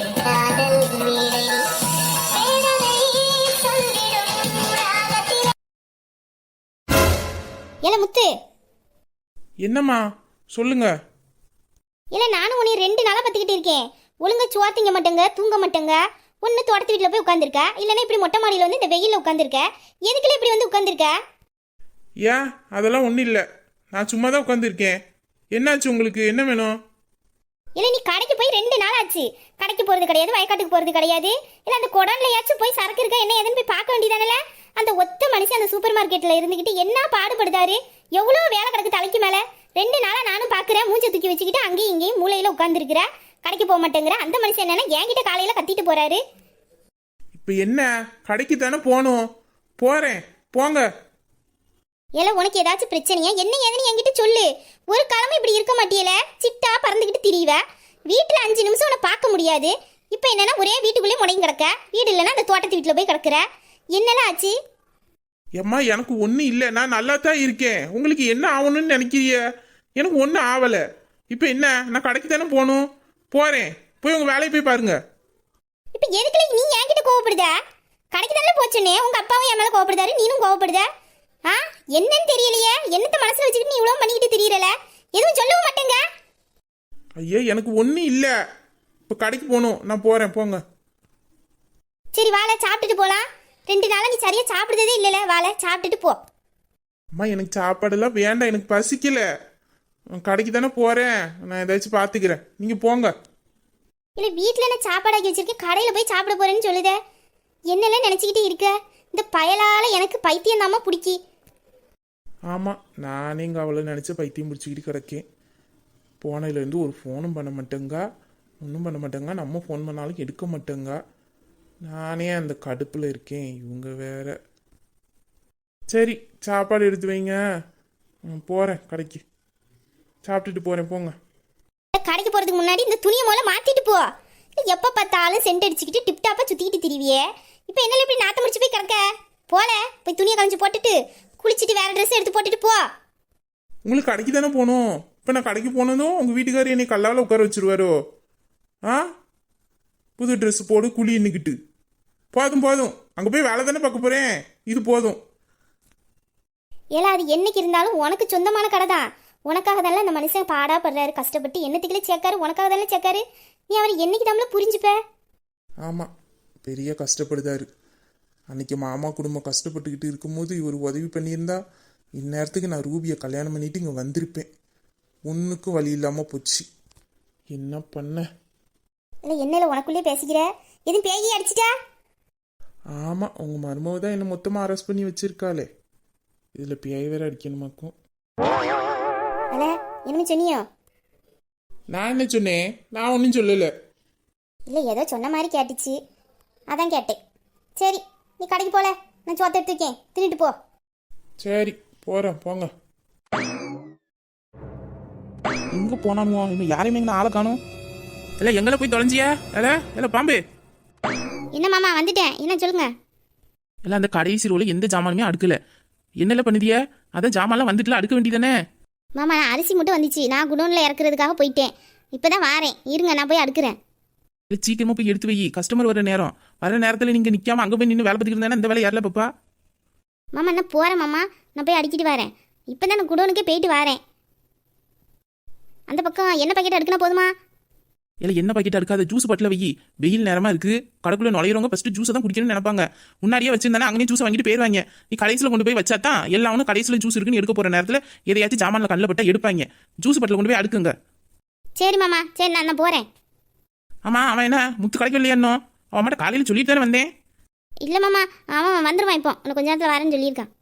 என் காதல் வீணை வேதனை சொல்லிடும் ராகத்திலே. ஏல முத்து, என்னம்மா சொல்லுங்க. இல்ல நானும் உன்னை 2 நாளா பத்திக்கிட்டு இருக்கேன். ஒழுங்கா சுவாத்திங்க மாட்டேங்க, தூங்க மாட்டேங்க. ஒன்னு தோட்டத்து வீட்டுல போய் உட்காந்துருக்க, இல்லைன்னா இப்படி மொட்டை மாடியில வந்து இந்த வெயில்ல உட்காந்துருக்க. எதுக்குள்ள இப்படி வந்து உட்காந்துருக்க? ஏன் அதெல்லாம் ஒன்றும் இல்லை, நான் சும்மா தான் உட்காந்துருக்கேன். என்னாச்சு உங்களுக்கு, என்ன வேணும்? இல்ல நீ கடைக்கு போய் 2 நாள் ஆச்சு. கடைக்கு போறது கிடையாது, வயக்காட்டுக்கு போறது கிடையாது. இல்ல அந்த குடன்லயாச்சும் போய் சரக்கு இருக்கா என்ன ஏதுன்னு போய் பார்க்க வேண்டியதானல. அந்த ஒத்த மனுஷன் அந்த சூப்பர் மார்க்கெட்ல இருந்துகிட்டு என்ன பாடுபடுதாரு. எவ்வளவு வேலை கிடக்கு தலைக்கு மேல. 2 நாளா நானும் பாக்குறேன், மூஞ்ச தூக்கி வச்சுக்கிட்டு அங்கேயும் இங்கேயும் மூலையில உட்காந்துருக்கிற. கடைக்கு போக மாட்டேங்கிற. அந்த மனுஷன் என்னன்னா என்கிட்ட காலையில கத்திட்டு போறாரு. இப்போ என்ன, கடைக்கு தானே போகணும், போறேன், போங்க. ஏல உனக்கு ஏதாச்சும் பிரச்சனையா என்ன ஏதுன்னு என்கிட்ட சொல்லு. ஒரு காலமும் இப்படி இருக்க மாட்டியல, சிட்டா பறந்துகிட்டு திரிவ. வீட்டுல 5 நிமிஷம் உன்னை பார்க்க முடியாது. இப்போ என்னன்னா ஒரே வீட்டுக்குள்ளே முடங்கி கிடக்க. வீடு இல்லைன்னா அந்த தோட்டத்து வீட்டுல போய் கிடக்குற. என்னெல்லாம் ஆச்சு? ஏம்மா எனக்கு ஒன்றும் இல்லை, நான் நல்லா தான் இருக்கேன். உங்களுக்கு என்ன ஆகணும்னு நினைக்கிறீங்க? எனக்கு ஒன்றும் ஆகலை. இப்போ என்ன, நான் கடைக்கு தானே போகணும், போகிறேன். போய் உங்கள் வேலையை போய் பாருங்க. இப்போ எதுக்குல நீ என்கிட்ட கோவப்படுத? கடைக்கு தானே போச்சுன்னே உங்க அப்பாவும் என் மேல கோவப்படுதாரு, நீனும் கோவப்படுத. ஆ என்னன்னு தெரியலையே, என்னத்த மனசுல வச்சுக்கிட்டு நீ இவ்வளவு பண்ணிக்கிட்டு தெரியல. எதுவும் சொல்லவும் மாட்டேங்க. ஐயா எனக்கு ஒன்றும் இல்லை, இப்போ கடைக்கு போகணும், நான் போகிறேன், போங்க. சரி வாழை சாப்பிட்டுட்டு போலாம். 2 நாளா நீ சரியா சாப்பிடுறதே இல்லைல, வாழை சாப்பிட்டுட்டு போ. அம்மா எனக்கு சாப்பாடெல்லாம் வேண்டாம், எனக்கு பசிக்கல. கடைக்கு தானே போகிறேன், நான் ஏதாச்சும் பார்த்துக்கிறேன், நீங்கள் போங்க. இல்ல வீட்டுல என்ன சாப்பாடாக்கி வச்சிருக்க, கடையில போய் சாப்பிட போறேன்னு சொல்லுத. என்னெல்லாம் நினைச்சுக்கிட்டு இருக்க? இந்த பயலால எனக்கு பைத்தியம் தாமா பிடிக்கி. ஆமாம், நானே இங்கே அவ்வளோ நினச்ச பைத்தியம் பிடிச்சிக்கிட்டு கிடக்கேன். போனதுலேருந்து ஒரு ஃபோனும் பண்ண மாட்டேங்க, ஒன்றும் பண்ண மாட்டேங்க. நம்ம ஃபோன் பண்ணாலும் எடுக்க மாட்டேங்க. நானே அந்த கடுப்பில் இருக்கேன், இவங்க வேற. சரி சாப்பாடு எடுத்து வைங்க, போகிறேன் கடைக்கு, சாப்பிட்டுட்டு போகிறேன், போங்க. கடைக்கு போறதுக்கு முன்னாடி இந்த துணியை முதல்ல மாத்திட்டு போ. எப்ப பார்த்தாலும் சென்ட் அடிச்சுக்கிட்டு டிப்டாப்பா சுத்திக்கிட்டு திரிவியே. இப்போ என்ன இப்படி நாத்த முடிச்சு போய் கிடக்க? போல போய் துணியை கழிச்சு போட்டுட்டு குளிச்சுட்டு வேற ட்ரெஸ் எடுத்து போட்டுட்டு போ. உங்களுக்கு கடைக்கு தானே போகணும். இப்போ நான் கடைக்கு போனதும் உங்கள் வீட்டுக்காரர் என்னை கல்லால் உட்கார வச்சிருவாரோ? ஆ புது ட்ரெஸ் போடு, குழி இன்னிக்கிட்டு. போதும் போதும், அங்கே போய் வேலை தானே பார்க்க போகிறேன், இது போதும். ஏல அது என்னைக்கு இருந்தாலும் உனக்கு சொந்தமான கடை தான். உனக்காக தானே இந்த மனுஷன் பாடா படுறாரு, கஷ்டப்பட்டு என்னத்துக்குள்ள சேர்க்காரு, உனக்காக தானே சேர்க்காரு. நீ அவர் என்னைக்கு நம்மள புரிஞ்சுப்ப? ஆமாம், பெரிய கஷ்டப்படுதாரு. அன்னைக்கு மாமா குடும்பம் கஷ்டப்பட்டுக்கிட்டு இருக்கும்போது இவர் உதவி பண்ணியிருந்தா இந்நேரத்துக்கு நான் ரூபியை கல்யாணம் பண்ணிட்டு இங்கே வந்திருப்பேன். ஒன்றுக்கும் வழி இல்லாமல் போச்சு, என்ன பண்ண. இல்லை என்னல உனக்குள்ளே பேசிக்கிற, எதுவும் பேகி அடிச்சிட்டா? ஆமாம், உங்கள் மருமவ தான் என்னை மொத்தமாக அரெஸ்ட் பண்ணி வச்சிருக்காளே, இதில் பேய் வேற அடிக்கணுமாக்கும். அல என்ன சொன்னியோ? நான் என்ன சொன்னேன், நான் ஒன்றும் சொல்லலை. இல்லை ஏதோ சொன்ன மாதிரி கேட்டுச்சு, அதான் கேட்டேன். சரி நீ கடைக்கு போல, நான் சோத்த எடுத்துக்கேன், தின்னுட்டு போ. சரி போகிறேன், போங்க. எங்கே போனானுவோ இன்னும் யாரையுமே இங்கே ஆளை காணும். இல்லை எங்களை போய் தொலைஞ்சியா? இல்லை பாம்பு. என்ன மாமா வந்துட்டேன், என்ன சொல்லுங்க. இல்லை அந்த கடைசி ரோல எந்த ஜாமானுமே அடுக்கல, என்னெல்லாம் பண்ணுதிய? அதான் ஜாமான்லாம் வந்துட்டுல அடுக்க வேண்டியதானே. மாமா நான் அரிசி மட்டும் வந்துச்சு, நான் குடோனில் இறக்குறதுக்காக போயிட்டேன். இப்போ தான் வாரேன், இருங்க நான் போய் அடுக்கிறேன். இல்லை சீக்கிரமாக போய் எடுத்து வை, கஸ்டமர் வர நேரம். வர நேரத்தில் நீங்கள் நிற்காம அங்கே போய் நின்று வேலை பார்த்துக்கிட்டு இருந்தானே இந்த வேலை யாரில் பாப்பா? மாமா நான் போகிறேன் மாமா, நான் போய் அடிக்கிட்டு வரேன். இப்போ தான் நான் குடோனுக்கே போயிட்டு வரேன். அந்த பக்கம் என்ன பாக்கெட் அடுக்கினா போதுமா? இல்லை என்ன பாக்கெட் அடுக்காத, ஜூஸ் பாட்டில் வை. வெயில் நேரமாக இருக்குது, கடைக்குள்ளே நுழையிறவங்க ஃபஸ்ட்டு ஜூஸை தான் குடிக்கணும்னு நினைப்பாங்க. முன்னாடியே வச்சிருந்தானே அங்கேயும் ஜூஸை வாங்கிட்டு போயிடுவாங்க. நீ கடைசியில் கொண்டு போய் வச்சா தான் எல்லாரும் கடைசியில் ஜூஸ் இருக்குன்னு எடுக்க போகிற நேரத்தில் எதையாச்சும் ஜாமானில் கண்ணில் பட்டா எடுப்பாங்க. ஜூஸ் பாட்டில் கொண்டு போய் அடுக்குங்க. சரி மாமா, சரி நான் போகிறேன். ஆமாம், அவன் என்ன முத்து கடைக்கு இல்லையா இன்னும்? அவன் மட்டும் காலையில் சொல்லிட்டு தானே வந்தேன். இல்லை மாமா அவன் வந்துடுவான், இப்போ உனக்கு கொஞ்ச நேரத்தில் வரேன்னு சொல்லியிருக்கான்.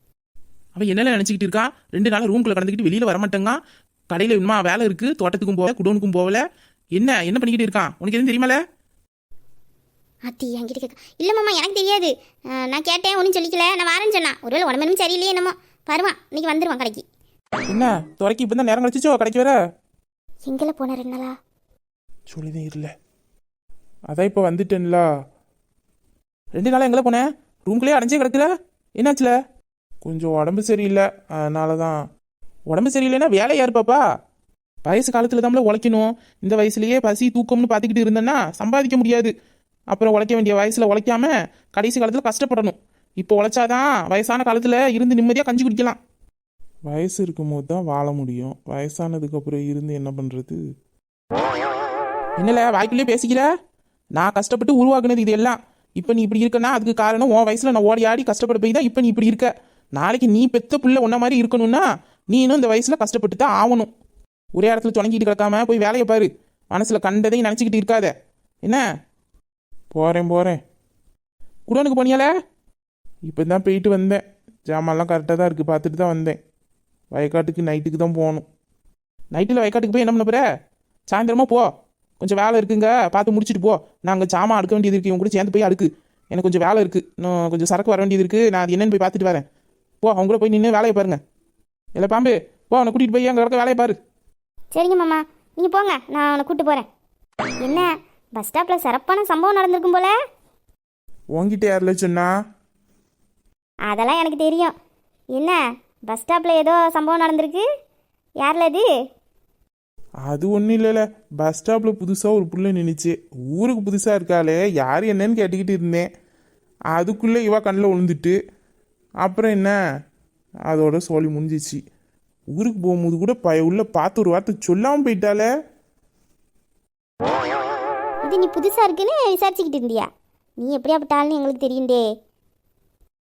அவன் என்னென்ன நினச்சிக்கிட்டு இருக்கான்? 2 நாள் ரூம்குள்ளே கடந்துக்கிட்டு வெளியில் வரமாட்டேங்க. கடையில் இன்னுமா வேலை இருக்குது, தோட்டத்துக்கும் போகல, குடோனுக்கும் போகல. என்ன என்ன பண்ணிக்கிட்டு இருக்கான், உனக்கு எதுவும் தெரியுமால? அத்தி என்கிட்ட கேட்க. இல்லை மாமா எனக்கு தெரியாது, நான் கேட்டேன் ஒன்றும் சொல்லிக்கல. நான் வரேன்னு சொன்னான். ஒருவேளை உடம்பு சரியில்லையே என்னமோ. வருவான், இன்னைக்கு வந்துடுவான் கடைக்கு. என்ன துறைக்கு இப்போ தான் நேரம் கழிச்சிச்சோ கடைக்கு வர? எங்கே போன 2 நாளா? சொல்லிதான் இல்லை, அதான் இப்போ வந்துட்டேன்ல. 2 நாளாக எங்கே போனேன்? ரூம்குள்ளேயே அடைஞ்சே கிடக்குற, என்னாச்சுல? கொஞ்சம் உடம்பு சரியில்லை, அதனால தான். உடம்பு சரியில்லைன்னா வேலை யார் பாப்பா? வயசு காலத்துல தான் உழைக்கணும். இந்த வயசுலயே பசி தூக்கம்னு பார்த்துக்கிட்டு இருந்தேன்னா சம்பாதிக்க முடியாது. அப்புறம் உழைக்க வேண்டிய வயசுல உழைக்காம கடைசி காலத்துல கஷ்டப்படணும். இப்போ உழைச்சாதான் வயசான காலத்துல இருந்து நிம்மதியா கஞ்சி குடிக்கலாம். வயசு இருக்கும்போது தான் வாழ முடியும், வயசானதுக்கு அப்புறம் இருந்து என்ன பண்றது? என்னல வாய்க்குள்ளேயே பேசிக்கிற? நான் கஷ்டப்பட்டு உருவாக்குனது இது எல்லாம். இப்போ நீ இப்படி இருக்கனா அதுக்கு காரணம் உன் வயசுல நான் ஓடி ஆடி கஷ்டப்பட்டு போய் தான் இப்போ நீ இப்படி இருக்க. நாளைக்கு நீ பெத்த புள்ள உன்ன மாதிரி இருக்கணும்னா நீனும் இந்த வயசுல கஷ்டப்பட்டு தான் ஆகணும். ஒரே இடத்துல தொடங்கிட்டு கிடக்காம போய் வேலையை பாரு. மனசுல கண்டதையும் நினச்சிக்கிட்டு இருக்காத என்ன? போகிறேன். குடோனுக்கு போனியால? இப்போ தான் போயிட்டு வந்தேன். ஜாமான்லாம் கரெக்டாக தான் இருக்குது, பார்த்துட்டு தான் வந்தேன். வயக்காட்டுக்கு நைட்டுக்கு தான் போகணும். நைட்டில் வயக்காட்டுக்கு போய் என்ன பண்ண போற? சாயந்தரமா போ. கொஞ்சம் வேலை இருக்குங்க, பார்த்து முடிச்சுட்டு போ. நான் அங்கே ஜாமான் அடுக்க வேண்டியது இருக்கு, இவங்க கூட சேர்ந்து போய் அடுக்கு. எனக்கு கொஞ்சம் வேலை இருக்கு, இன்னும் கொஞ்சம் சரக்கு வர வேண்டியது இருக்கு. நான் அது என்னன்னு போய் பார்த்துட்டு வரேன். போ, அவங்க கூட போய் நின்று வேலையை பாருங்க. இல்லை பாம்பு, போ அவனை கூட்டிகிட்டு போய் அங்கே இருக்க வேலையை பாரு. சரிங்க மாமா, நீங்கள் போங்க, நான் அவனை கூப்பிட்டு போகிறேன். என்ன பஸ் ஸ்டாப்பில் சிறப்பான சம்பவம் நடந்திருக்கும் போல? உங்ககிட்ட யாரில் சொன்னா? அதெல்லாம் எனக்கு தெரியும். என்ன பஸ் ஸ்டாப்பில் ஏதோ சம்பவம் நடந்திருக்கு? யாரில் அது? அது ஒன்றும் இல்லைல்ல, பஸ் ஸ்டாப்பில் புதுசாக ஒரு புள்ள நின்றுச்சு. ஊருக்கு புதுசாக இருக்காளே, யார் என்னன்னு கேட்டுக்கிட்டு இருந்தேன். அதுக்குள்ளே இவ கண்ணில் விழுந்துட்டு அப்புறம் என்ன, அதோட சோழி முடிஞ்சிச்சு. ஊருக்கு போகும்போது கூட உள்ள பார்த்து ஒரு வார்த்தை சொல்லாமல் போயிட்டாலே. இது நீ புதுசாக இருக்குன்னு விசாரிச்சுக்கிட்டு இருந்தியா? நீ எப்படியாப்பட்டாலும் எங்களுக்கு தெரியுண்டே.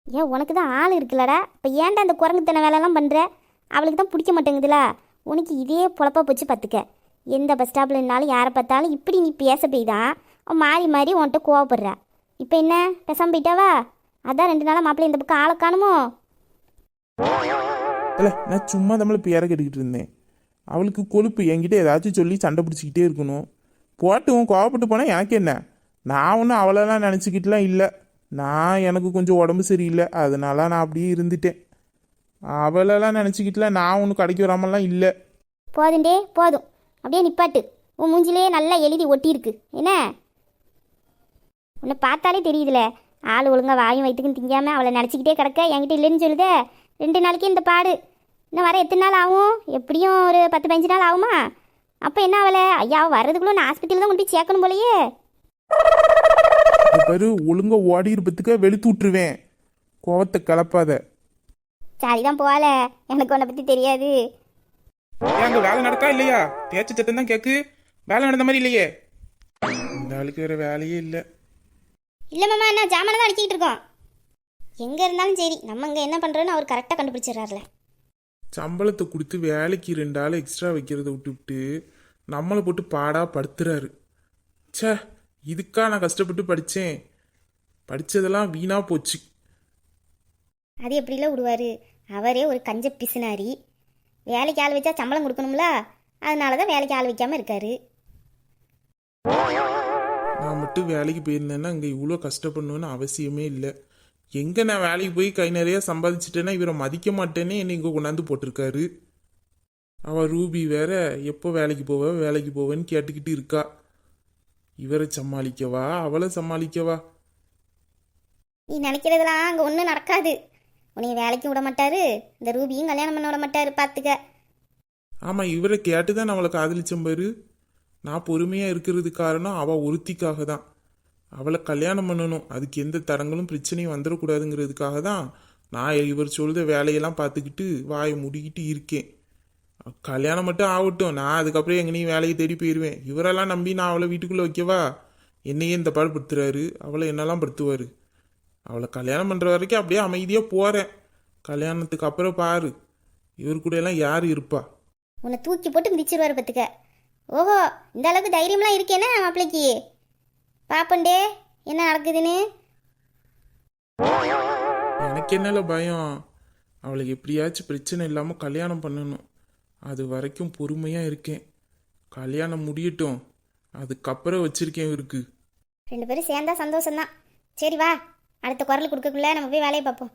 ஏன் உனக்கு தான் ஆள் இருக்குல்லடா, இப்போ ஏன்டா அந்த குரங்குத்தனை வேலைலாம் பண்ணுற? அவளுக்கு தான் பிடிக்க மாட்டேங்குதுல. உனக்கு இதே பொழப்பா போச்சு பார்த்துக்க. எந்த பஸ் ஸ்டாப்பில் இருந்தாலும் யாரை பார்த்தாலும் இப்படி நீ பேச போய் தான் அவன் மாறி மாறி உன்கிட்ட கோவப்படுறா. இப்போ என்ன பேசாமல் போயிட்டாவா? அதான் 2 நாளாக மாப்பிள்ளை இந்த பக்கம் ஆளை காணுமோ? இல்லை, நான் சும்மா நம்மளை பேரை கேட்டுக்கிட்டு இருந்தேன். அவளுக்கு கொழுப்பு, என்கிட்ட ஏதாச்சும் சொல்லி சண்டை பிடிச்சிக்கிட்டே இருக்கணும். போட்டும், கோவப்பட்டு போனால் எனக்கு என்ன? நான் ஒன்றும் அவளெல்லாம் நினச்சிக்கிட்டுலாம் இல்லை. எனக்கு கொஞ்சம் உடம்பு சரியில்லை, அதனால நான் அப்படியே இருந்துட்டேன். அவளெல்லாம் நினச்சிக்கிட்டுலாம் நான் ஒன்றும் கடைக்கு வராமலாம் இல்லை. போதுண்டே போதும், அப்படியே நிப்பாட்டு. உன் மூஞ்சிலே நல்லா எழுதி ஒட்டியிருக்கு என்ன? உன்னை பார்த்தாலே தெரியுதுல, ஆள் ஒழுங்கா வாயும் வயிற்றுக்கும் திங்காமல் அவளை நினச்சிக்கிட்டே கிடக்க. என்கிட்ட இல்லைன்னு சொல்லுதே. 2 நாளைக்கு இந்த பாடு. இன்னும் வர எத்தனை நாள் ஆகும்? எப்படியும் ஒரு 10-15 நாள் ஆகுமா? அப்போ என்ன அவளை ஐயா வர்றதுக்குள்ள நான் ஹாஸ்பிட்டல் தான் கொண்டு போய் சேர்க்கணும் போலையே. பாரு, ஒழுங்கா ஓடி இருப்பதுக்கு வெளுத்து விட்டுருவேன். கோவத்தை கலப்பாத. சரிதான் போகல, எனக்கு உன்னை பற்றி தெரியாது. அங்கே வேலை நடக்கா இல்லையா? தேய்ச்சி சத்தம் தான் கேட்கு. வேலை நடந்த மாதிரி இல்லையே. இந்த ஆளுக்கு வேற வேலையே இல்லை. இல்லை மாமா, என்ன ஜாமான் தான் அடிச்சிக்கிட்டு இருக்கோம். எங்கே இருந்தாலும் சரி, நம்ம இங்கே என்ன பண்ணுறோன்னு அவர் கரெக்டாக கண்டுபிடிச்சிடறாருல. சம்பளத்தை கொடுத்து வேலைக்கு 2 ஆள் எக்ஸ்ட்ரா வைக்கிறத விட்டுவிட்டு நம்மளை போட்டு பாடா படுத்துறாரு. ச்சே, இதுக்கா நான் கஷ்டப்பட்டு படித்தேன்? படித்ததெல்லாம் வீணா போச்சு. அது எப்படிலாம் விடுவார்? அவரே ஒரு கஞ்ச பிசுனாரி. வேலைக்கு ஆள் வச்சா சம்பளம் கொடுக்கணும்ல, அதனால தான் வேலைக்கு ஆள் வைக்காமல் இருக்காரு. நான் மட்டும் வேலைக்கு போயிருந்தேன்னா இங்கே இவ்வளோ கஷ்டப்படணும்னு அவசியமே இல்லை. எங்கே நான் வேலைக்கு போய் கை நிறைய சம்பாதிச்சிட்டேன்னா இவரை மதிக்க மாட்டேன்னு என்னை இங்கே கொண்டாந்து போட்டிருக்காரு. அவள் ரூபி வேற எப்போ வேலைக்கு போவேன்னு கேட்டுக்கிட்டு இருக்கா. இவரை சமாளிக்கவா அவளை சமாளிக்கவா? நீ நினைக்கிறதுலாம் அங்கே ஒன்றும் நடக்காது. உன்னைய வேலைக்கும் விட மாட்டாரு, இந்த ரூபியும் கல்யாணம் பண்ண விட மாட்டாரு, பார்த்துக்க. ஆமாம், இவரை கேட்டு தான் அவளை காதலிச்சேன் பாரு. நான் பொறுமையாக இருக்கிறது காரணம் அவள் ஒருத்திக்காக தான். அவளை கல்யாணம் பண்ணணும், அதுக்கு எந்த தடங்களும் பிரச்சனையும் வந்துடக்கூடாதுங்கிறதுக்காக தான் நான் இவர் சொல்லுத வேலையெல்லாம் பார்த்துக்கிட்டு வாயை முடிக்கிட்டு இருக்கேன். கல்யாணம் மட்டும் ஆகட்டும், நான் அதுக்கப்புறம் எங்கேயும் வேலையை தேடி போயிடுவேன். இவரெல்லாம் நம்பி நான் அவளை வீட்டுக்குள்ளே வைக்கவா? என்னையே இந்த பாடு படுத்துறாரு, அவளை என்னெல்லாம் படுத்துவார். அவளை கல்யாணம் பண்ணுற வரைக்கும் அப்படியே அமைதியாக போகிறேன். கல்யாணத்துக்கு அப்புறம் பாரு, இவர் கூட எல்லாம் யார் இருப்பா? உன்னை தூக்கி போட்டு மிதிச்சிருவாரு பார்த்துக்க. ஓஹோ, இந்த அளவுக்கு தைரியம்லாம் இருக்கேன்னா மாப்பிள்ளைக்கு. பாப்பண்டே என்ன நடக்குதுன்னு. எனக்கு என்னல பயம், அவளுக்கு எப்படியாச்சும் பிரச்சனை இல்லாமல் கல்யாணம் பண்ணணும். அது வரைக்கும் பொறுமையாக இருக்கேன். கல்யாணம் முடியட்டும், அதுக்கப்புறம் வச்சிருக்கேன் இவருக்கு. 2 பேரும் சேர்ந்தா சந்தோஷம்தான். சரி வா, அடுத்த குரல் கொடுக்கக்குள்ள நம்ம போய் வேலையை பார்ப்போம்.